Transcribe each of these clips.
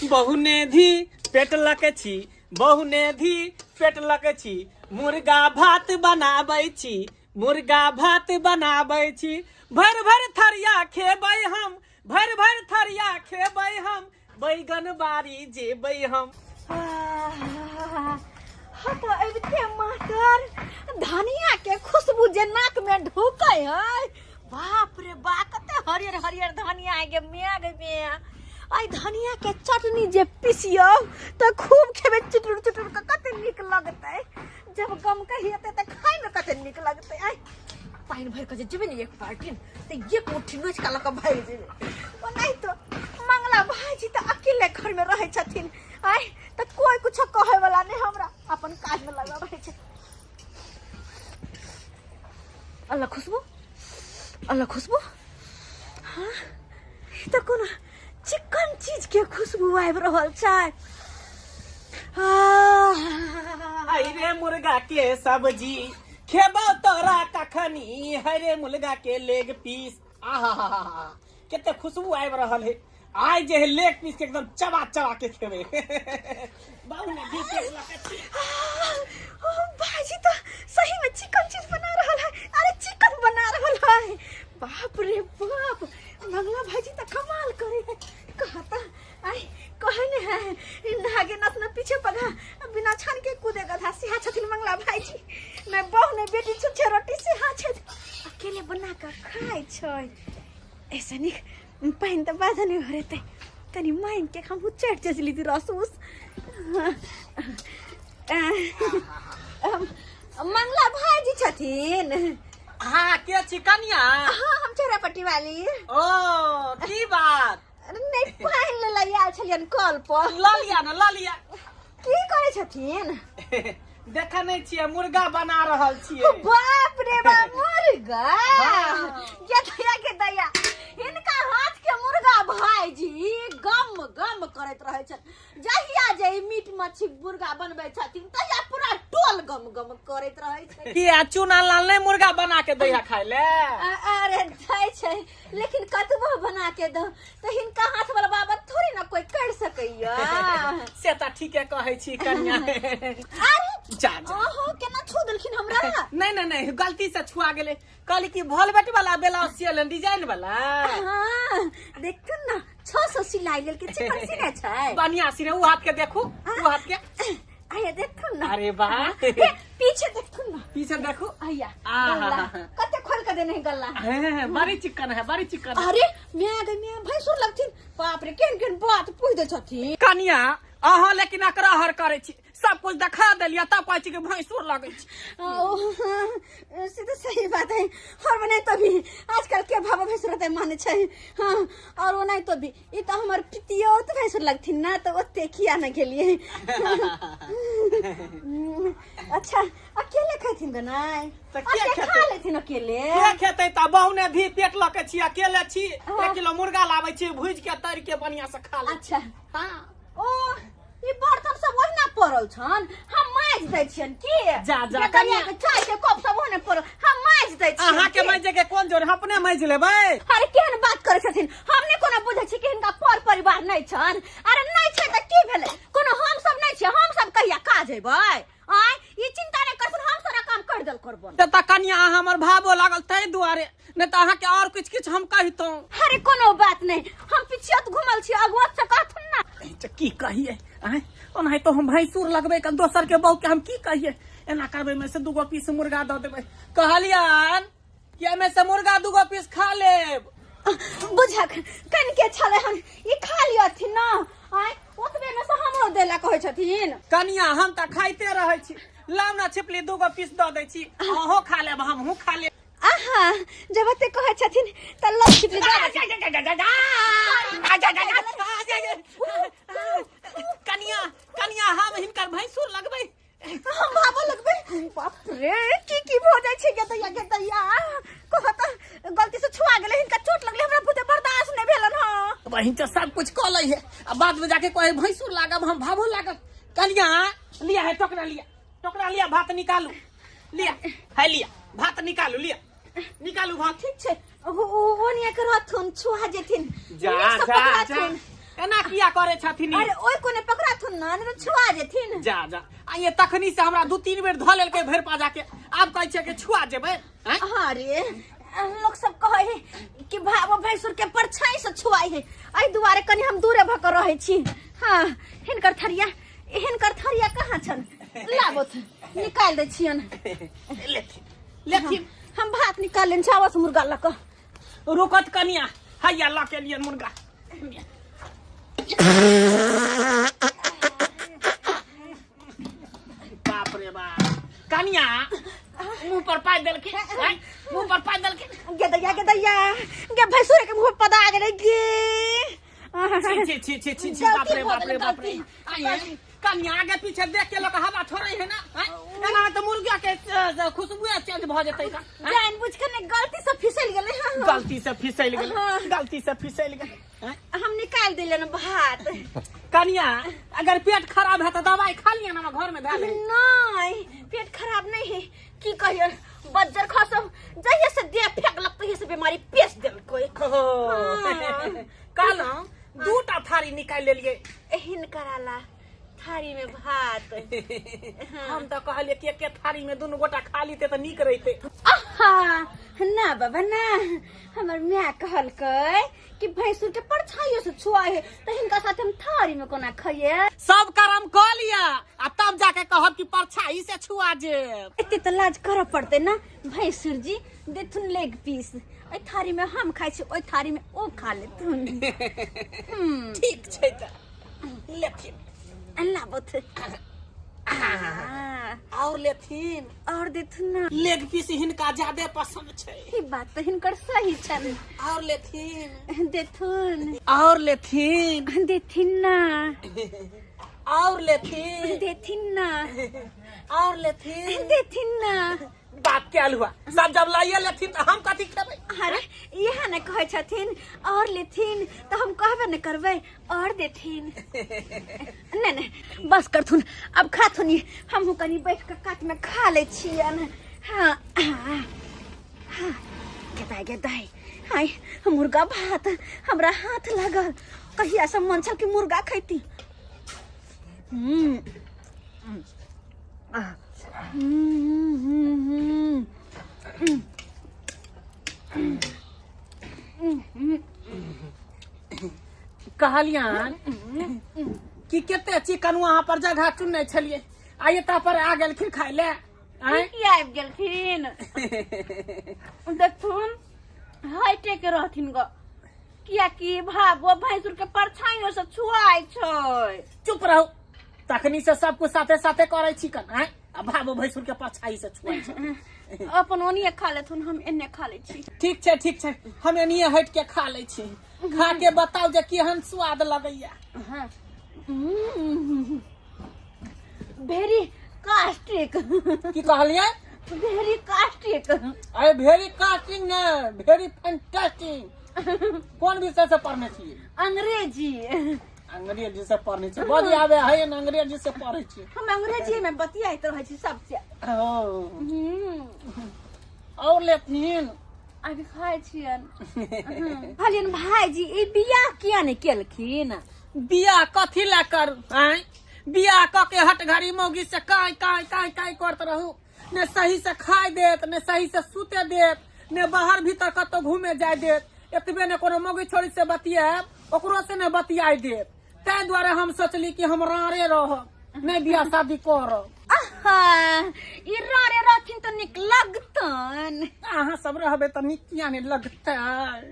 बहुने धी पेट लके छी, बहुने धी पेट लके छी, मुर्गा भात बनाबै छी, मुर्गा भात बनाबै छी, भर भर थरिया खेबै हम, भर भर थरिया खेबै हम, बैगन बारी जेबै हम। हटा एबते मातर धनिया के खुशबू जे नाक में ढुकै है, बाप रे बा कते हरियर हरियर धनिया है गे मेघ में। आई धनिया के चटनी जे पिसियो तो खूब खेबे चुटुर चुटुर के कते निक लगतै, जब गम कही हेतै त खाइ में कते निक लगतै। आई पाइन भर के जे जेबे ने एक बाल्टीन त एक मुट्ठी नोच के लक भर जेबे। ओ नहीं तो मंगला भाईजी त अकेले घर में रहै छथिन, आई त कोई कुछ कहे वाला नहीं, हमरा अपन काज में लगा रहै छै। अल्लाह खुशबू, अल्लाह खुशबू, हाँ ई त कोनो चिकन चीज के खुशबू आबि रहल छै। आई रे मुर्गा के सब्जी खेबो तोरा कखनी, हरे मुर्गा के लेग पीस, आहा केते खुशबू आबि रहल है। आज जे है लेग पीस के एकदम चबा चबा के खेबे। बहुने धी पेट लके छी। भाजी तो सही में चिकन चीज बना रहल है, अरे चिकन बना रहल है, बाप रे बाप मंगला भाजी तो कमाल करे है। कहता आई कहने है नागे नस न पीछे पगा बिना छान के कूदेगा था सिहा छथिन मंगला भाईजी, मैं बहु ने बेटी छुच्छे रोटी सिहा छथि अकेले बना के खाय छै। ऐसा नहीं पाइन त बाधा नहीं हो रहते, तनी माइन के हम चढ़ चली थी रसूस। मंगला भाईजी छथिन। हाँ के चिकनिया? हाँ हम चेहरापट्टी वाली। ओ की बात? नहीं पाइन ले लइया छलियन कल पर। ल लिया न, ल लिया। की करे छथिन? देखा नहीं छियै मुर्गा बना रहल छियै। बाप रे बा मुर्गा, के दया के दया, इनका हाथ के मुर्गा भाईजी गम गम करैत रहे छन। जहिया जे मीट मछली मुर्गा बनबै छथिन तहिया पूरा टोल गम गम करैत रहे छै। की चूना लाल नहीं मुर्गा बना के दैया खाय ले? अरे दै छै लेकिन कतबो बना के दो तो हिनका हाथ वाला बाबा थोड़ी ना कोई कर सकैया। से त ठीके कहै छी कन्या। अरे जा जा ओहो केना छू देलखिन हमरा? नहीं नहीं नहीं गलती से छुआ गेले। कहली की भोलबेट वाला ब्लाउज सियल डिजाइन वाला। हां देखू ना 600 सिलाई लेल के चिकन सीने छै, बढ़िया सीने। उ हाथ के देखू, उ हाथ के आया देखू ना। अरे वाह पीछे देखू ना, पीछे देखू। आया आहा कते खोल के देने गल्ला है, बड़ी चिकन है, बड़ी चिकन है। अरे मैं भैंसुर लगथिन, बाप रे केन केन बात पूछ दे छथिन। कनिया अहाँ लेकिन अकराहर करे छी, सब कुछ दिखा देलिया तब कहै छी कि भैंसुर लगै छी। से तो सही बात है, और नहीं तो भी आजकल के भाव भैंसुर माने छै। हाँ और वो नहीं तो भी ये तो हमार पितियो तो भैंसुर लगथिन ना, तो ओते किया ना के लिए। अच्छा अकेले खैथिन ग नहीं तो के खा लेथिन अकेले? के खेतै त बहुने धी पेट लके छी, अकेले छी। 1 किलो मुर्गा लाबै छी, भूज के तैर के बढ़िया से खा ले। अच्छा हां ओ ई बर्तन सब ओहिना पड़ल छन, हम माज दै छियन की? जा जा कनिया के चाय के कप सब ओहिने पड़ल, हम माज दै छियन। अहाँ के माजे के कोन जोर, अपने माज लेबै? अरे केहन बात करे छथिन, हमने कोनो बुझै छी कि हिनका पर परिवार नहीं छन? अरे नहीं छै त की भेलै, कोनो हम सब नहीं छै, हम सब कहिया काज हेबै? आय ई चिंता नहीं करथुन, हम सारा काम कर देल करबन। त कनिया हमर भावो लागल तै दुआरे, नहीं त अहाँ के और कुछ कुछ हम कहितो। अरे कोनो बात नहीं, हम पिछियत घुमल छी, अगवत से कहथुन ना। की कहिए आय ओनाहि तो हम भैंसुर लगबे क दोसर के बहू के हम की कहिए? एना करबे में से 2 पीस मुर्गा द देबै। कहलियन कि एमे से मुर्गा 2 पीस खा लेब। बुझक कन के छले हन ई खा लियथिन ना, आय ओतबे में से हमरो देला कहै छथिन। कनिया हम त खाइते रहै छी, लाउ ना छिपली 2 पीस द दै छी, अहो खा लेब हमहू खा लेब। आहा जब ते कहै छथिन त लव छिपली कनिया कनिया हम हिनकर भैंसुर लगबै, हम भाबो लगबै। बाप रे की भ जाय छै के दैया कहत गलती से छुआ गेलै, हिनका चोट लगले, हमरा बुते बर्दाश्त नहीं भेलन। हां बहिन त सब कुछ क लै है, अब बाद में जाके कहे भैंसुर लागब, हम भावो लागब। कनिया लिया है टोकरा, लिया भात निकालू, लिया है, लिया भात निकालू, लिया निकालू भात। ठीक छै ओनिया के रथुन छुआ जेथिन। जा जा जा एना किया करे छथिन अरे ओइ कोने पकड़ा थुन ना नहीं तो छुआ जेथिन। जा जा आइए तखनी से हमरा 2-3 बेर ध लेलकै भर पाजा के आब कहै छै कि छुआ जेबै हैं? हाँ रे लोग सब कहे है कि भाव भैंसुर के परछाई से छुआई है एहि दुआरे कनी हम दूरे भक रहे छी। हाँ हिनकर थरिया कहाँ छन लागत निकाल दे छियन। लेकिन हम भात निकाल लेन चावस मुर्गा लक रुकत कनिया हैया ला के लिए मुर्गा। बाप रे बाप कनिया मुंह पर पाय देलके मुंह पर पाय देलके गे दैया गे भैंसुर के मुंह पदा गेले गे। छी बाप रे बाप रे आइए कनिया आगे पीछे देख के लोग हवा छोड़े है ना एना तो मुर्गा के खुशबू चेंज भ जेतै का जान बुझ के ने गलती से फिसल गेले। गलती से फिसल गेले हम निकाल देले न भात। कनिया अगर पेट खराब है तो दवाई खा लिया ना घर में डाले। नहीं पेट खराब नहीं है की कहिए बज्जर खसम जहिया से देह फेंक लगते से बीमारी पेश देल कोई। कल 2टा थारी निकाल लेलिए एहन कराला थारी में भात। हम तो कहलिए कि एक थारी में दोनों गोटा खा लीते तो नीक रहते। ना बाबा ना हमर माँ कहलकै कि भैंसुर के परछाइयों से छुआए है तो हिनका साथ हम थारी में कोना खाइए। सब कर्म कर लिया आ तब जाके कहब कि परछाई से छुआ जे। इतने तो लाज कर पड़ते ना भैंसुर जी देथुन लेग पीस ओइ थारी में हम खाइ छी ओइ थारी में ओ खा लेथुन। ठीक छै त लेथिन लाबत और लेथिन और देथुन ना लेग पीस हिनका ज्यादा पसंद छै। ई बात तो हिनकर सही छन। और लेथिन देथुन और लेथिन देथिन ना और लेथिन देथिन ना और लेथिन देथिन ना। बात क्या हुआ सब जब लाइए लेथिन तो हम कथी खेबै। अरे यह न कहे छथिन और लेथिन तो हम कहबे न करबै और देथिन। नहीं बस करथुन अब खाथुन हम कनी बैठ के काट में खा ले छियन। हाँ गेदाई हाय मुर्गा भात हमरा हाथ लागल कहिया से मन छल कि मुर्गा खैती। कहलियन कि केते चिकन वहां पर जगह चुनने छलिए आइए ता पर आ गेलखिन खाइ ले की आबि गेलखिन देखथुन हाइटे के रहथिन ग किया कि भाबो भैंसुर के परछाइयों से छुआई छै। चुप रहो तखनी से सब कुछ साथे साथे करे चिकन है अब भाबो भैंसुर के परछाई से छुआई छै। अपन ओनिए खा लेथुन हम एने खा ले छी। ठीक छै हम एनिए हट के खा ले छी खा के बताओ जे केहन स्वाद लगैया। वेरी कास्टिक की कहलिए वेरी कास्टिक अरे वेरी कास्टिक ने वेरी फैंटास्टिक। कौन विषय से पढ़ने छी अंग्रेजी अंग्रेजी से पढ़ने छी बड़ी आवे है अंग्रेजी से पढ़े छी हम अंग्रेजी में बतियाइत रहै छी सबसे। और लेथिन आगे खाइ छियन कहलियन भाईजी ई बियाह किया ने केलखिन। बियाह कथी ला कर बियाह क के हट घड़ी मौगी से काय करत रहू ने सही से खाए देत ने सही से सूते देत ने बाहर भीतर कतो घूमे जाय देत एतबे ने कोनो मौगी छोड़ी से बतियाब ओकरो से ने बतियाई देत ताहि दुआरे हम सोचली कि हम रारे रह नहीं बियाह शादी करब। ई रारे रहथिन तो निक लगतन अहाँ सब रहबे तो निक किया नहीं लगता।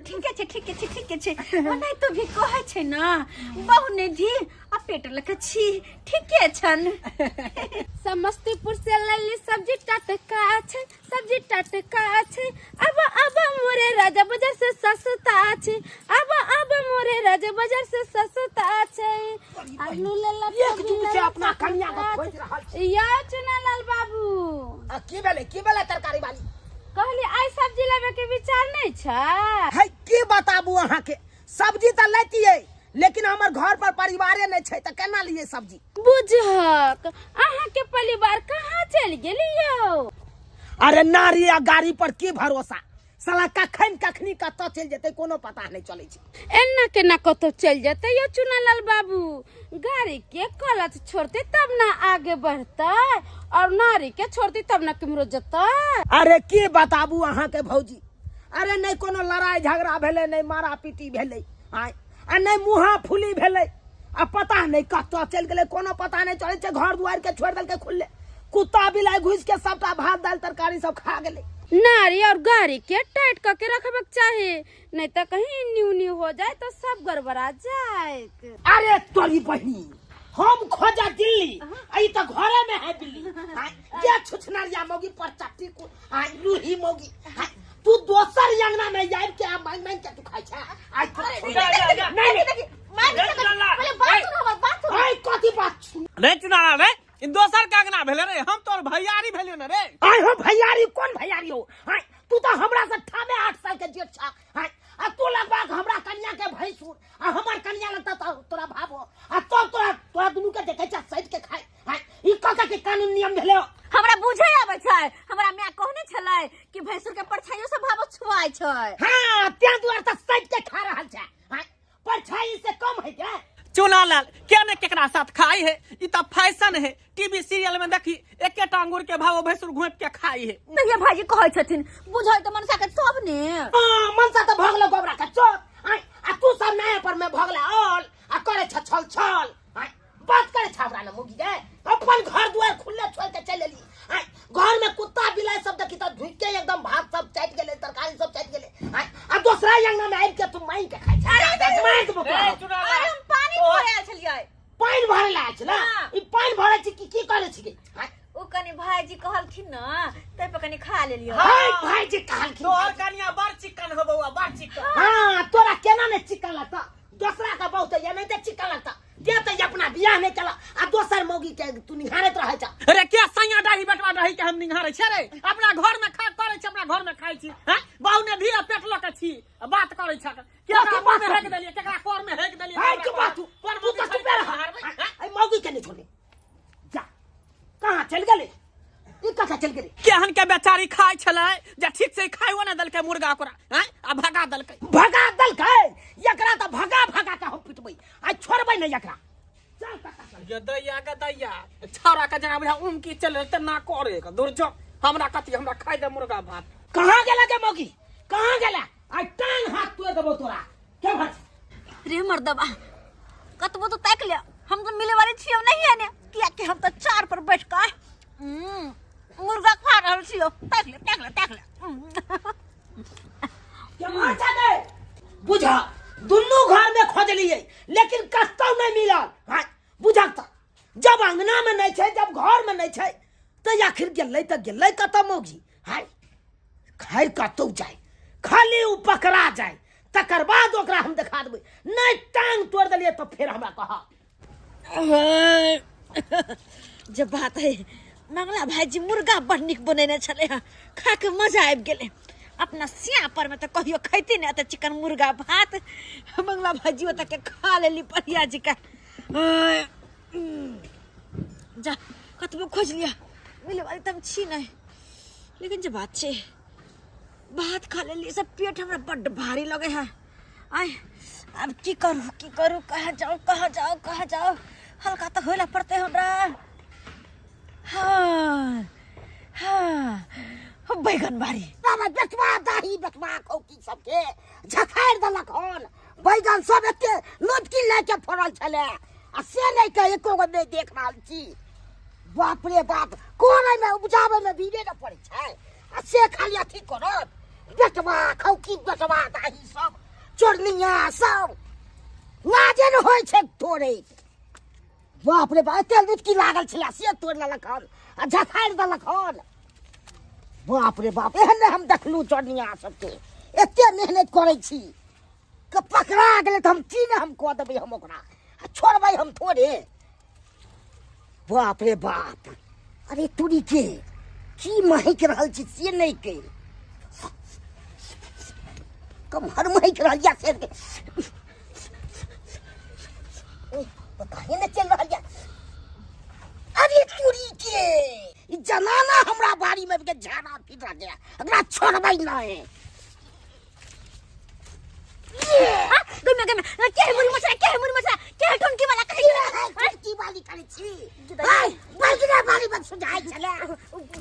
ठीके छै ओनाइ तो भी कहै छै ना बहु ने धी आ पेट लके छी ठीके छन। समस्तीपुर से लैली सब्जी टटका छै अब मोरे राजा बाजार से सस्ता छै अब मोरे राजा बाजार से सस्ता छै। आलू लेला एक दिन से अपना कन्या को खोज रहल छै या चुनालाल बाबू की भेले तरकारी वाली कहली आई सब्जी लेवे के विचार नहीं छै है की बताबू अहाँ के सब्जी तो लेतिए लेकिन हमर घर पर परिवारे नहीं छै त केना लिए सब्जी। बुझक अहाँ के परिवार कहाँ चल गेलियो। अरे नारी या गाड़ी पर की भरोसा साला कखनी कत चल जेतै कोनो पता नहीं चलै छै। एना केना कतो चल जाते यो चुनालाल बाबू, गाड़ी के कलच छोड़ते तब ना आगे बढ़ता और नारी के छोड़ती तब ना किमरो जता। अरे की बताबू अहाँ के भौजी, अरे नहीं कोनो लड़ाई झगड़ा भेलै, नहीं मारा पीटी भेलै, आ नहीं मुहा फुली भेलै, आ पता नहीं कत चल गेलै कोनो पता नहीं चलै छै। घर दुआर के छोड़ देलकै खुले, कुत्ता बिलाई घुस के सबटा भात दाल तरकारी सब खा गेलै। नारी और गाड़ी के टाइट करके रखबे चाहिए, नहीं तो कहीं न्यू न्यू हो जाए तो सब गड़बड़ा जाए। अरे तोरी बहिनी, हम खोजा दिल्ली, आई तो घरे में है बिल्ली, ये छुछनरिया मोगी पर चट्टी को लूही मोगी, तू दोसर अंगना में जाए के मांग मांग के तू खाई छा। आई कथी बात रे चुनाला रे, इन दोसर के अंगना भेले रे, हम तोर भैयारी भेलियो न रे। आई हो भैयारी, कौन भैयारी हो? तू तो हमरा से ठामे 8 साल के जेठ छा, आ तू लगवा हमरा कन्या के भैंसुर, आ हमर कन्या लगता तोरा भाबो, आ तो तोरा दुनू के देखे छा सैट के खाए। ई कका के कानून नियम भेले। हमरा बुझे आबै छै, हमरा माय कहने छलै कि भैंसुर के परछाइयो से भाव छुआय छै। हां त्या दुआर त सैट के खा रहल छै, परछाई से कम है क्या? चुनालाल क्या ने केकरा साथ खाई है, ई त फैशन है। टीवी सीरियल में देखी एके टांगुर के भाव भैंसुर घोंप के खाई है। नहीं भाईजी कहै छथिन, बुझै त मनसा के सब ने। हां मनसा त भगले गोबरा के चोप, आ तू सब नया पर में भगले ऑल, आ करे छ छल छल, बात करे छाबरा न मुगी दे। अपन घर दुआर खुले छोड़ के चल एली, घर में कुत्ता बिलाई सब देखी त धुक के एकदम भात सब चाट गेले, तरकारी सब चाट गेले, आ दूसरा अंगना में आइ के तू माई के खाई छा। माई तो अरे हम पानी भरे आयल छलियै, पानी भरे ला छला, ई पानी भरे छी की करे छी? ओ कनी भाईजी कहलखिन न, तै पे कनी खा लेलियो। हाय भाईजी कहलखिन तोहर कनिया बड़ चिकन हो बउआ, बड़ चिकन। हां तोरा केना ने चिकन लगता, दूसरा का बहुत है, नहीं तो चिकन लगता। जे त अपना बियाह नहीं चला, आ दोसर मौगी के तू निहारत रहे छ। अरे क्या सैया डाही बटवा डाही के हम निहारे छे रे, अपना घर में खा करे छ, अपना घर में खाई छी। हैं बाऊ ने धीरे पेट ल के छी बात करे छ, केकरा मुंह में हेक देलिए, केकरा कोर में हेक देलिए। हाय के बात तू तो चुप रह, आई मौगी के नहीं छोड़े। जा कहां चल गेले, ई कथा चल गेले। केहन के बेचारी खाई छले, जे ठीक से खाइयो न दलके मुर्गा कोरा, हैं आ भगा दलके। एकरा त भगा के हम पिटबै, आ छोड़बै नहीं एकरा। चल कथा चल ये दैया के दैया, छौरा के जना बुझा उम की चल त ना करे के दूर जो, हमरा कथी हमरा खाई दे मुर्गा भात। कहां गेला के मौगी, कहां गेला? आ टांग हाथ तोड़ देबो तोरा के भात। रे मर्दबा, कतबो तो ताक लिया, हम तो मिले वाले छियो नहीं है ने, किया कि हम तो चार पर बैठ के मुर्गा खा रहल छियो। ताक ले के मार दे। बुझा दुन्नू घर में खोजलिए, लेकिन कतौ नहीं मिलल। हां बुझाता, जब अंगना में नहीं छे, जब घर में नहीं छे, तो आखिर गेलै त गेलै कतौ मौगी। हाय खैर कतौ जाए, खाली उ पकड़ा जाए, तकर बाद ओकरा हम दिखा देबै। नहीं टांग तोड़ देलिए तो फिर हमरा कहा। जब बात है मंगला भाईजी मुर्गा बड़ निक बनेने छले, खा के मजा आबि गेले। अपना सिया पर में तो कहियो खैती ने, त चिकन मुर्गा भात मंगला भाईजी ओत के खा लेली परिया जी का। जा कतबो खोज लिया, मिले वाली तम छी नहीं, लेकिन जब बात छे भात खा लेली, सब पेट हमरा बड़ भारी लगे है। आय अब की करूं, कहाँ जाओ, हल्का तो होला पड़ते हमरा। हाँ बैगन बारी बेटवा दाही बेटवा खौकी सबके झखाड़ देलक हन। बैगन सब एते लोटकी लेके फड़ल छले, आ से नहीं के एको गो नहीं देख रहल छी। बाप रे बाप, कोन में उपजावे में भीड़े न पड़े छै, आ से खाली अथी करत। बेटवा खौकी बेटवा दाही सब चोरनिया सब लाजे न होय छै तोरे। बाप रे बाप, एते लुटकी लागल छले से तोड़ लेलक हन, आ झखाड़ देलक हन। बाप रे बाप, एहन हम देखलू चोरनिया सबके एते मेहनत करे छी, के पकड़ा गेले त हम की ने हम कह देबै, हम ओकरा छोड़बै हम थोड़े। बाप रे बाप, अरे तोरी के की महक रहल छी से नहीं के, कम हर महक रहल या से के पता ही नहीं चल रहल या। अरे तोरी के जनाना हमरा बाड़ी में के झाड़ा फिट गया, अगला छोड़बै नहीं। के मुरी मछरा के टुनकी वाला कहे की वाली करे छी हाय बैगना वाली बस सुझाई चले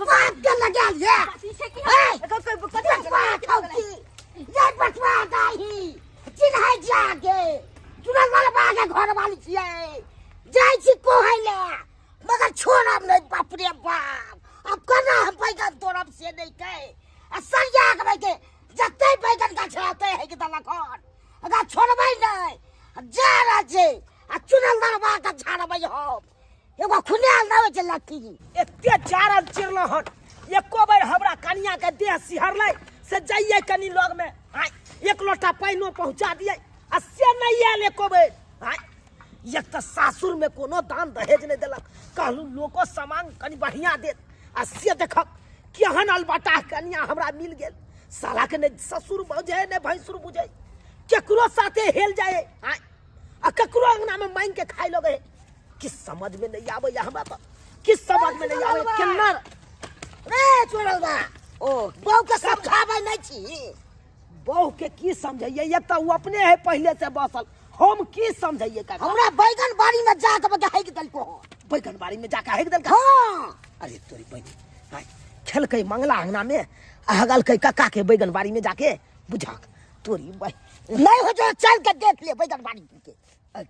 बात के लगा ले से की ये बटवा दाही चिन्हाई जागे चुनल वाला बागे घर वाली छिए जाई छी कोहले मगर छोड़ब नहीं बाप रे बाप अब कना हम बैगन तोड़ब से नहीं कहे सरिया के जते बैगन का छाते है कि दलखन अगर छोड़बै नहीं जा रहा छे आ चुनल दरबा का झाड़बै हम एगो खुनेल न होय छै लट्ठी एते चारल चिरल हट एको बेर हमरा कनिया के देह सिहरलै से जाइए कनी लग में एक लोटा पाइनो पहुंचा दिए आ से नहीं आयल एको बेर एक तो सासुर में कोनो दान दहेज नहीं देलक कहलू लोको सामान कनी बढ़िया देत आ से देखक केहन अलबटा कनिया हमरा मिल गेल साला के नहीं ससुर बुझे नहीं भैंसुर बुझे केकरो साथे हेल जाए आ केकरो अंगना में मांग के खाई लगे किस समझ में नहीं आवे हमरा तो किस समझ में नहीं आवे केना रे चुनल बा ओ बहू के समझाबै नहीं छी बहू के की समझाइए एक तो वो अपने है पहले से बसल हम की समझाइए का हमरा बैगन बाड़ी में जाके बगे हैक दल को बैगन बाड़ी में जाके हैक दल हां अरे तोरी बहनी खेल के मंगला अंगना में हगल के काका के बैगन बाड़ी में जाके बुझा तोरी भाई नहीं हो जो चल के देख ले बैगन बाड़ी के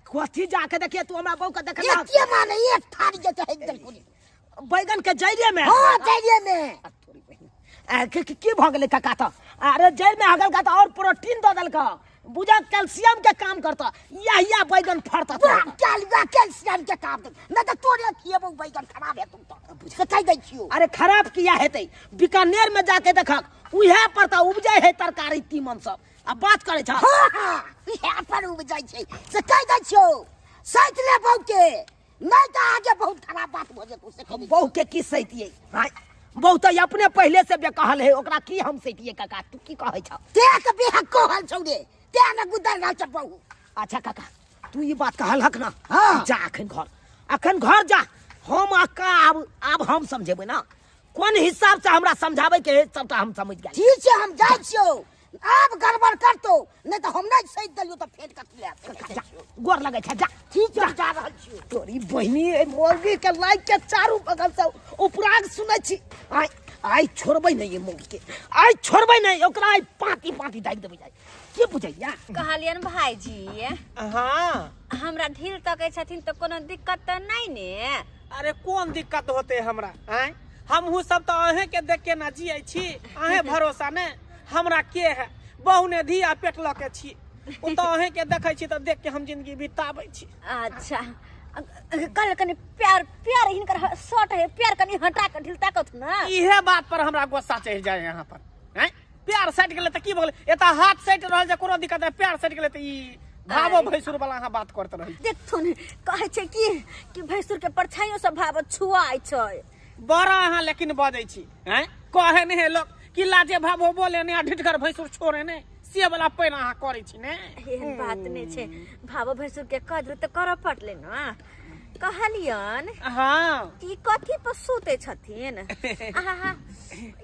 कथी जाके देखे तू हमरा बहू के देख ये के माने एक थारी के हैक दल को बैगन के जैरे में हां जैरे में तोरी बहनी की भ गेले काका तो अरे जैर में हगल का तो और प्रोटीन दे दल का बुझा कैल्शियम के काम करता या बैगन फड़ता कैल्शियम के काम न तो तोरे खिएबो बैगन खराब है तुम तो बुझ कह दै छियो अरे खराब किया हेतै बीकानेर में जाके देखक उहे पर तो उपजे है तरकारी तीमन सब आ बात करे छ हां हां इहे पर उपजै छै से कह दै छियो सैत ले बहु के नहीं तो आगे बहुत खराब बात हो जेतौ से बहु के की सैतिए हां बहु तो अपने पहले से बेकहल है ओकरा की हम सैतिए काका तू की कहै छ ते के बिहा कहल छौ रे ते न गुदर ना चपहु अच्छा काका तू ये बात कहल हक ना हाँ। जा अखन घर जा हम आका अब हम समझेबै ना कोन हिसाब से हमरा समझाबै के सबटा हम समझ गेल ठीक छै हम जाइ छियो अब गड़बड़ करतो नहीं तो हम नहीं सही दलियो तो फेट कट ले गोर लगे छ जा ठीक है जा रहल छियो तोरी बहिनी मुर्गी के लाइक के चारू बगल से उपराग सुनै छी आई छोड़बै नहीं ये मुर्गी के आई छोड़बै नहीं ओकरा आई पाती पाती दाइ देबै जाय के बुझैया कहलियन भाईजी हां हमरा ढील तकै छथिन तो कोनो दिक्कत त नहीं ने अरे कौन दिक्कत होते हमरा हैं हमहू सब तो अहे के देख के ना जियै छी अहे भरोसा ने हमरा के है बहु ने धिया पेट ल के छी ओ तो अहे के देखै छी तो देख के हम जिंदगी बिताबै छी अच्छा कल कनी प्यार प्यार हिनकर शॉट है प्यार कनी हटा के ढील ताकत ना इहे बात पर हमरा गुस्सा चढ़ जाय यहाँ पर हैं प्यार सट गेले त की भ गेले एता हाथ सट रहल जे कोनो दिक्कत है प्यार सट गेले त ई भावो भैंसुर वाला अहाँ बात करते रही देखथुन कहै छै कि भैंसुर के परछाइयों से भाव छुआइ छै बड़ा अहाँ लेकिन बजै छी हैं कहे नहीं लोग कि लाजे भावो बोले ने ढिठकर भैंसुर छोड़े ने से वाला पैन अहाँ करे छी ने एहन बात नहीं छै भाव भैंसुर के कद्र त कर पड़ले ना कहलियन हां कि कथी पर सुते छथिन आहा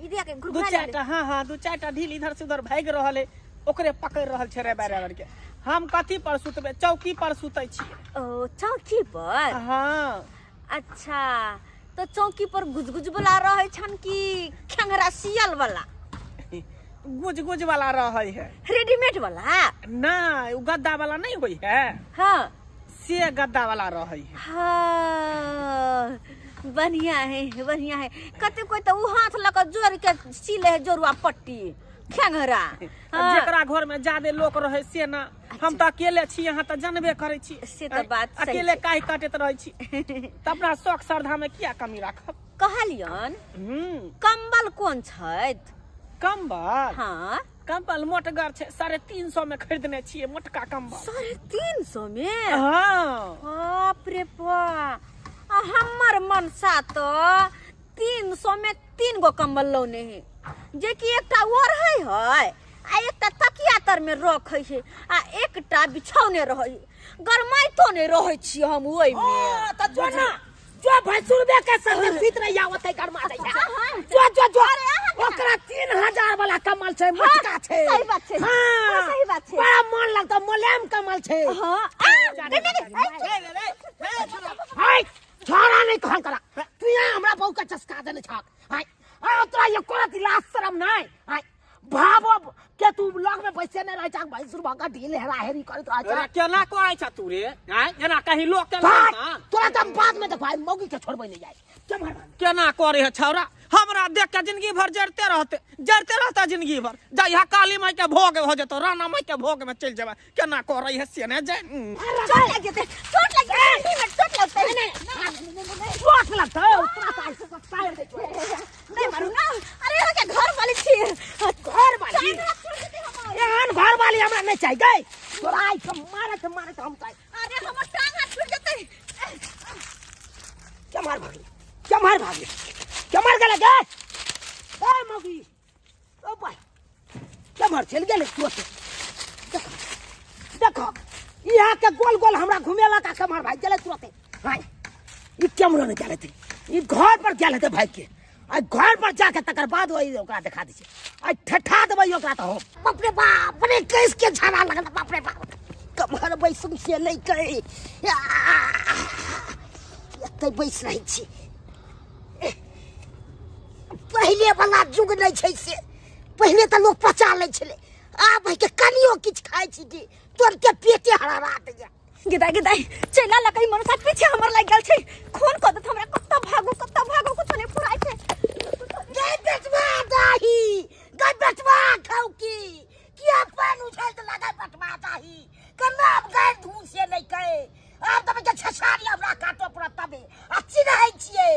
इडिया के दू चारटा हां दू चारटा ढील इधर से उधर भाग रहल है ओकरे पकड़ रहल छै रे बैरावर के हम कथी पर सुतबे चौकी पर सुतै छी ओ चौकी पर हां अच्छा तो चौकी पर गुजगुज वाला रहे छन कि खंगरा सियल वाला गुज वाला रहे है रेडीमेड वाला ना उ गद्दा वाला नहीं होई है हां से गद्दा वाला रहे है हाँ बढ़िया है कते कोई तो उ हाथ लगा जोड़ के सिले है जोरुआ पट्टी खंगरा जेकरा घर में ज्यादा लोग रहे से ना हम तो अकेले छी यहाँ तो जानबे करे छी से तो बात सही अकेले काहे काटत रहे छी त अपना शौक श्रद्धा में क्या कमी राखब कहलियन कंबल कौन छैत कंबल हाँ कंबल मोटगर छै 350 में खरीदने छिए मोटका कंबल 350 में हां बाप रे बा हमर मनसा तो 300 में 3 गो कंबल लौने है जे कि एकटा ओढ़ै है आ एकटा तकिया तर में रखै है आ एकटा बिछौने रहै गरमाइतो ने रहै छी हम ओइ में त जोना जो भैंसुर बे के संग सीत रही आवत है गरमा दे जो जो जो ओकरा 3000 वाला कमल छै मुचका छै सही बात छै हां सही बात छै बड़ा मन लगता मोलेम कमल छै हां हाय छोरा नहीं कहल करा तू यहाँ हमरा बहु का चस्का देने छाक हाय आ तोरा ये कोरत लाज शरम नहीं हाय भाबो के तू लग में बैसे नहीं रह जा भैंसुर भागा ढील हेरा हेरी करत रह जा केना कोई छ तू रे हैं एना कहीं लोग के तोरा तो बाद में देखो मौगी के छोड़बै नहीं जाए केना करे है छौरा हमरा देख के जिंदगी भर जरते रहता जिंदगी भर जहिया काली माई के भोग हो जतो राना माई के भोग में चल जेबा केना करे है से ने जे चोट लग जेते चोट लगते चोट लगता है तोरा काहे से टायर दे नहीं मारू ना अरे यहाँ के घर वाली छी घर वाली एहन घर वाली हमरा नहीं चाहिए गई तोरा आई के मारे हम चाहिए अरे हमर टांग हाथ टूट जेते क्या मार भागी क्या मार गले गे ए मौगी ओ भाई क्या मार चल गेले तू देखो यहाँ के गोल गोल हमरा घुमेला का कमर भाई गेले तुरते हां ई कैमरा ने चले थे ई घर पर गेले थे भाई के आ घर पर जाके तकर बाद वही ओकरा दिखा दी आ ठठा देबै ओकरा तो बाप रे बाप रे कैस के झाड़ा लगल बाप रे बाप कमर बैसुम से नहीं कहे एते बैस रही छी पहले वाला जुग नहीं छै से पहले तो लोग पचा ले छले आब के कनियो किछ खाइ छी कि तोर के पेटे हरारा दे गिदाई चला लकई मन साथ पीछे हमर लाग गेल छै खून क दत हमरा कत्ता भागो कुछ नहीं फुराई छै गई बेटवा दाही गई बेटवा खाऊ की किया पान उछल त लगा बेटवा दाही कनाब गई धू से नहीं कहे अब तब के छछारी हमरा काटो पड़ तबे अच्छी रहै छिए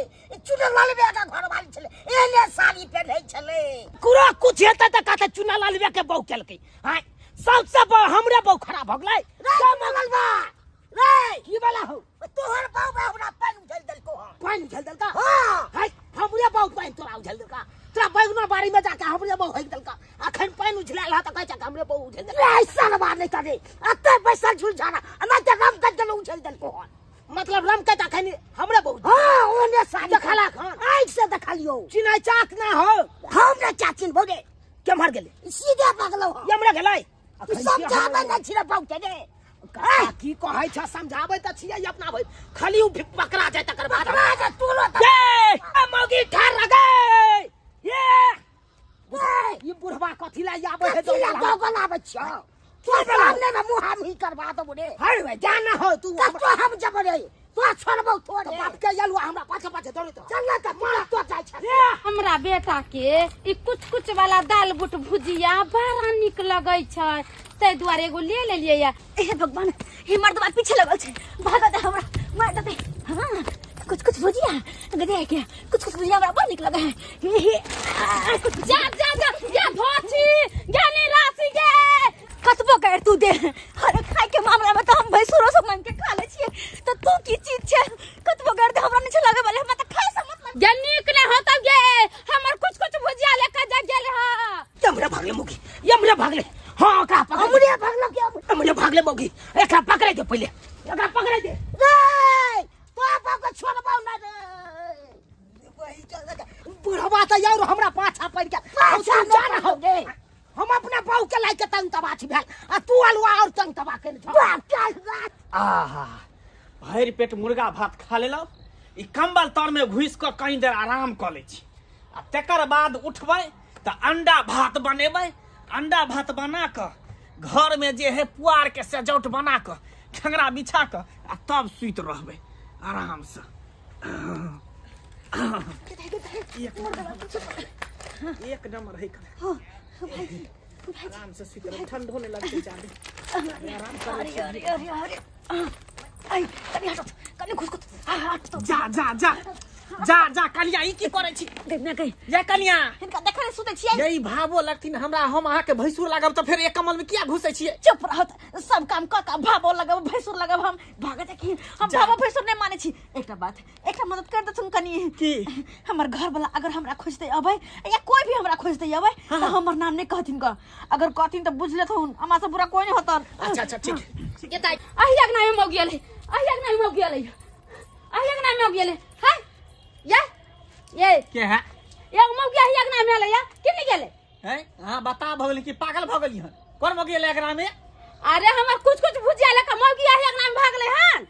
चुना लालबे का घर वाली छले एले साड़ी पहनै छले कुरो कुछ हेता त कहते चुना लालबे के बहु केलकै हां सबसे हमरे बहु खराब भ गेलै क्या मंगल बा रे की वाला हो तोहर बहु में हमरा पान उछल देलका हां हाय हमरे बहु पान तोरा उछल देलका तोरा बैगना बाड़ी में जाके हमरे बहु हक देलका अखन पान उछला ला त कहै छ हमरे बहु उछल देलका ऐसा न बात नहीं करे अते पैसा झूल जाना ना त रम तक चलो उछल देलको मतलब रम के अखन हमरे बहु हां ओने साड़ी खाला खान आइ से देखा लियो चिनाई चाक ना हो हम ना चाचिन भोगे के मर गेले सीधे पगलो हमरे गेलै समझाबे न छिरे बहु के दे की कहै छ समझाबे त छियै अपना भाई खाली उ पकड़ा जाय तकर बाद पकड़ा तू लो ए मौगी ठार लगे ये बुढ़वा कथि ला आबे है तो को लाबे छ तू सामने में मुंह हम ही करवा दो बुढ़े हाय भाई जाना हो तू हम जब रे तो छोड़बो थोड़े बाप के यलवा हमरा पाछे दौड़ी तो चल ना त मार तो जाय छ हमरा बेटा के ई कुछ वाला दाल बुट भुजिया बड़ा निक लगै छै तै दुआरे एगो ले लेलियै या हे भगवान हे मर्दवा पीछे लगल छै भागा दे हमरा मार दे हां कुछ भुजिया गदे के कुछ भुजिया हमरा बड़ निक लगे है जा भोची ज्ञानी राशि गे कतबो कर तू दे अरे खाए के मामला में तो हम भैंसुरो सब मांग के खा ले छिए तो तू की चीज छे कतबो कर दे हमरा नहीं लगे वाले हम त खाए से मतलब जनिक ने होता गे हमर कुछ भुजिया लेके जा गेल ह हमरे भागले मुगी हमरे भागले हां का पकड़ हमरे भागलो के हमरे भागले मुगी एकरा पकड़े दे पहले एकरा पकड़े दे रे तो बाप को छोड़बो ना रे वही चल बुढ़वा त यार हमरा पाछा पड़ के जाना हो गे हम अपना बाऊ के लायक तंग तबा छी भेल आ तू अलवा और तंग तबा के आहा भरि पेट मुर्गा भात खा लेलो ई कंबल तर में घुस कर कहीं देर आराम कर ले छी आ तकर बाद उठबै त अंडा भात बनेबै अंडा भात बना क घर में जे है पुआर के सजौट बना क ठंगरा बिछा क आ तब सुइत रहबै आराम से एक नंबर है आराम से सुइत रह ठंड होने लगते जाने आराम कर अरे आई कनी हट कनी घुस हट तो जा कनिया ई की करे छी देखना कहीं या कनिया इनका देखे रे सुते छिए यही भावो लगथिन हमरा हम अहाँ के भैंसुर लागब त फिर एक कमल में किया घुसे छिए चुप रहत सब काम का भावो लगब भैंसुर लगब हम भागत कि हम भावो भैंसुर नहीं माने छी एकटा बात एकटा मदद कर दे तुम कनी की हमर घर वाला अगर हमरा खोजते अबै या कोई भी हमरा खोजते अबै तो हमर नाम नहीं कहथिन का अगर कहथिन त बुझ लेत हूं हमरा से बुरा कोई नहीं होतन अच्छा ठीक ये ताई अहियाक नाम हो गेलै ये के है एक मौगी है एक नाम है या कि नहीं गेले हैं हां बता भगली कि पागल भगली हन कौन मौगी ले एकरा में अरे हमर कुछ भुजिया लेके मौगी है एक नाम भागले हन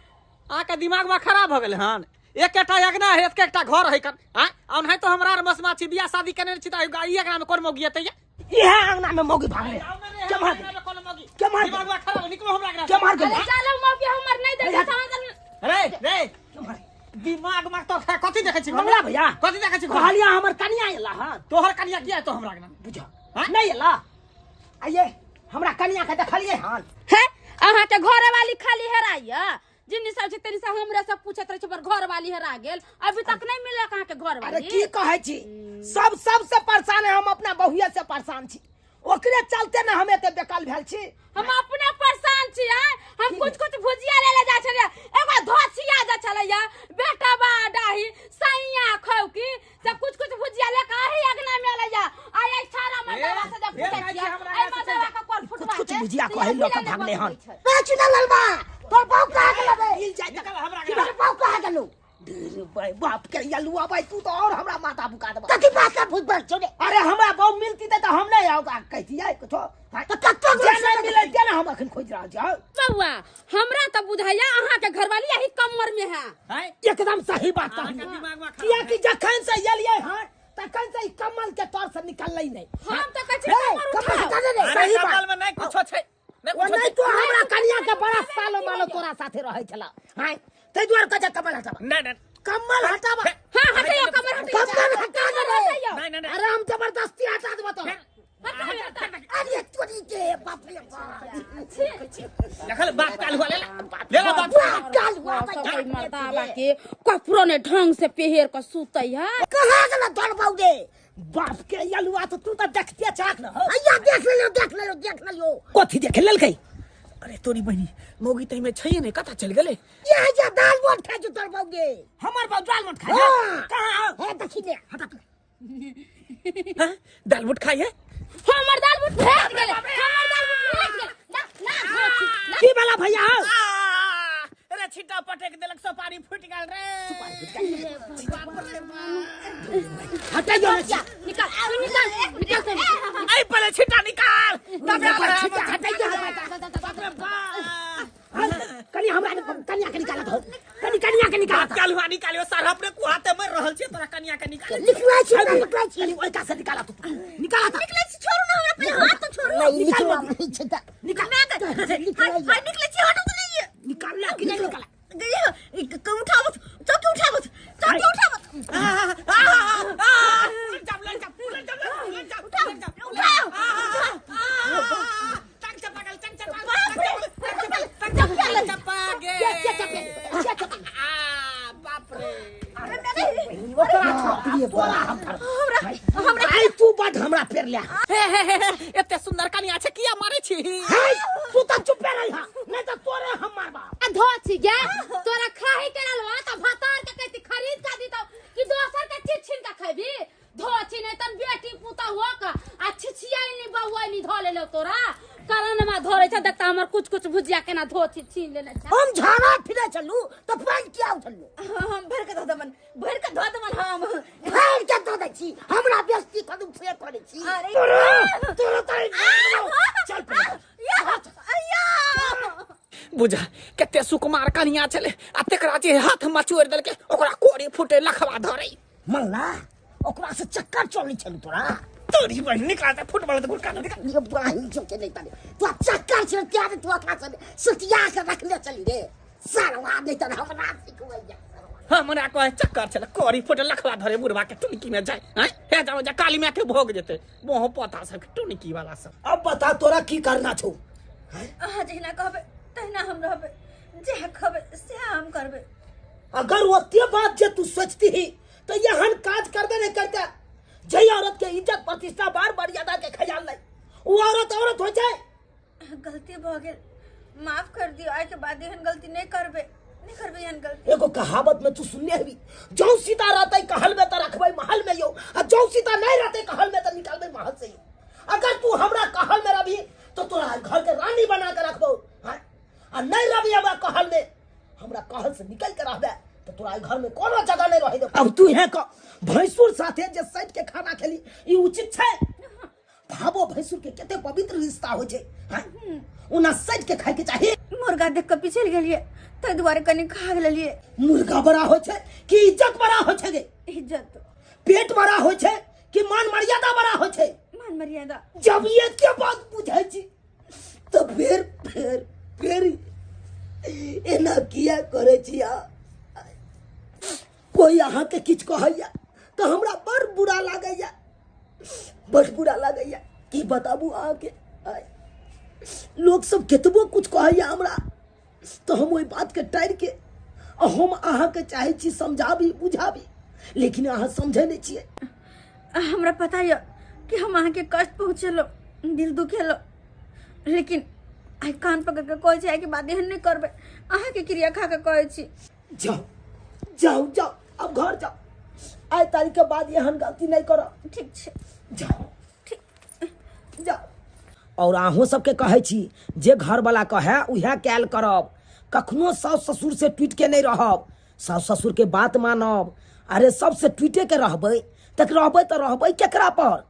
आके दिमाग में खराब हो गेल हन एकटा यज्ञा है एकटा घर है कर हां और नहीं तो हमरा आर मसमा छी बियाह शादी करने छी त ई एकरा में कौन मौगी है ये अंगना में मौगी भागले क्या मार कौन मौगी क्या मार दिमाग में खराब निकलो हमरा एकरा क्या मार अरे चलो मौगी हमर नहीं देखे समझ रे रे दिमाग में तो कथि देखे छी मंगला भैया कथि देखे छी कहलिया हमर कनिया एला हां तोहर कनिया किया तो हमरा के बुझो हां नहीं एला आइए हमरा कनिया के देखलिए हां है अहाँ के घर वाली खाली हेराइया जिन्नी सब छै तेनी सब हमरे सब पूछत रहे छै पर घर वाली हेरा गेल अभी तक नहीं मिले कहाँ के घर अरे वाली की कहै छी सबसे परेशान है हम अपना बहुआ से परेशान छी ओकरे चलते ना हमें ते बेकल भेल छी हम अपने परेशान छी हम कुछ भुजिया ले जा छलिए एगो धोसिया जा छलिए बेटा बा डाही सैया खौकी सब कुछ भुजिया ले के आही अगना में ले जा आय सारा मडवा से जब पूछे छी आई मडवा का कोन फुटवा कुछ बुझिया कहै लोग भागले हन ए चुना ललबा तोर बाप कहा गेल बे हिल जाय निकल हमरा के तोर बाप कहा गेलू भाई बाप के यलुआ भाई तू तो और हमरा माथा भुका दबा कथि बात का भूत बैठ छोड़े अरे हमरा बहु मिलती त हम नहीं आओगा कहती है कुछ तो कत्तो जे नहीं मिले ते ना हम अखन खोज रहा छ बउआ हमरा त बुझाइया अहाँ के घरवाली यही कमर में है हैं एकदम सही बात कहली दिमाग में किया कि जखन से एलिए हां तखन से कमल के तौर से निकललै नहीं हम त कहै छी कमल हटा दे सही सही बात बात में नहीं कुछ छै नहीं तो हमरा कन्या के बड़ा सालो मालो तोरा साथे रहै छला हां तै दुआर कजा कमल हटाबा नहीं कमल हटाबा हां हटाइयो कमर हटाइयो कमल हटा दे नहीं अरे हम जबरदस्ती हटा देबो तो हटाइयो अरे तोरी के बाप रे बाप देखल बात काल हुआ ले ले बात काल हुआ कोई मर्दावा के कपड़ो ने ढंग से पहर के सुतै है कहां गेल तोर बाउदे बाप के यलुआ तो तू तो देखते चाक न अय्या देख ले कथि देख लेलकै अरे तोरी बहिनी मौगी तई में छैये ने कथा चल गेले ये जा दाल मोट खाइ छ तोर बाउगे हमर बाउ दाल मोट खाइ कहां है देखि ले हटा हां दाल मुठ खाई है हमर दाल बुट भेट गेले हमर दाल बुट भेट गेले ना की वाला भैया अरे छिटा पटक देलक सुपारी फूट गेल रे हटा जो निकाल निकाल आई पहले छिटा निकाल तब हटा जो कनी हमरा कन्या के निकालत हो कन्या के निकालत काल हुआ निकालियो सारा अपने कुहाते मर रहल छै तोरा कन्या के निकाल निकला छी ओइ का से निकालत निकालत निकले छी छोड़ू ना हमरा पे हाथ तो छोड़ू नहीं निकला नहीं छता निकल हाय निकले छी हटो तो नहीं निकाल ना कि नहीं निकाला गई कम उठाओ चौकी उठाओ चौकी उठाओ तू बड हमरा पेर ले एते सुंदर कन्या छै किया मारे छी तू त चुप रही हा नहीं तो तोरे हम मारबा धोछि गे तोरा खाही के ललवा त भतार के कहती खरीद का दी तो कि दोसर के चीज छीन के खैबी धोछि नहीं तन बेटी पुता हो का आ छिछियाई नी बउआ नी धो ले तोरा कारण में धोरे छ देखता हमर कुछ भुजिया केना धोछि छीन लेने छ हम झाड़ा फिरे चलू तो पानी क्या उठलू हम भर के धो दमन हम फेर के दो दै छी हमरा बेइज्जती कदम से करे छी अरे तोरा चल बुझा कते सुकुमार कन्या छले आ तेकरा जे हाथ मचोड़ देलके ओकरा कोड़ी फुटे लखवा धरै मंगला ओकरा से चक्कर चलै छलू तोरा तोरी बहिन निकालते फुटबॉल तो गुटका निकाल ये बाही चोके नहीं ताले तू चक्कर से क्या रे तू ओकरा से सटिया के रखले चली रे सरवा नहीं त हमरा सिखवैया हमरा कहे चक्कर छले कोड़ी फुटे लखवा धरे बुढ़वा के टुनकी में जाय हैं हे जाओ जा काली में के भोग जेते मोह पता सब टुनकी वाला सब अब बता तोरा की करना छौ जहिना कहबे तहिना हम रहबे जे कहबे से हम करबे अगर ओते बात जे तू सोचती ही तो यहन काज करबे नहीं करता जय औरत के इज्जत प्रतिष्ठा बार मर्यादा के ख्याल नहीं वो औरत हो जाए गलती भ गेल माफ कर दियो आइ के बाद एहन गलती नहीं करबे एहन गलती एगो कहावत में तू सुनने हबी जौ सीता रहते कहल में त रखबै महल में यो आ जौ सीता नहीं रहते कहल में त निकालबै महल से यो अगर तू हमरा कहल में रही तो तोरा घर के रानी बना के रखबो आ नहीं रही हमरा कहल में हमरा कहल से निकल के रहबे तो तोरा घर में कोनो जगह नहीं रहे दे। अब तू यहाँ का भैंसुर साथे जे सट के खाना खेली ई उचित छै? भाबो भैंसुर के कते पवित्र रिश्ता हो छै, हैं? उना सट के खाए के चाहिए। मुर्गा देख के पिछल गेलिए तै दुआरे कनी खा लेलिए। मुर्गा बड़ा हो छै कि इज्जत बड़ा हो छै गे? इज्जत। पेट बड़ा हो छै कि मान मर्यादा बड़ा हो छै? मान मर्यादा। जब ये के बात बुझै छी तो फिर एना किया करे छी आ? कोई अहाँ के किछ कहैया तो हमरा बड़ बुरा लागैया, बड़ बुरा लागैया। की बताबू अहाँ के? लोग सब केतबो कुछ कहैया हमरा तो हम ओई बात के टाइर के हम अहाँ के चाहे छी समझाबी बुझाबी, लेकिन अहाँ समझे नहीं छियै। हमरा पता है कि हम अहाँ के कष्ट पहुँचेलो, दिल दुखेलो, लेकिन आई कान पकड़ के कहै छै कि बात एहन नहीं करबे। अहाँ के क्रिया खा के कहै छी। जाओ जाओ जाओ, अब घर जाओ। आई तारीख के बाद एहन गलती नहीं करो। ठीक छै, जाओ जाओ। और अहों सबके कहै छी जे घर वाला कहे उहे कैल करब। कखनो सास ससुर से टूट के नहीं रहब, सास ससुर के बात मानब। अरे सबसे टूटे के रहबै तक रहबै तो रहबै केकरा पर?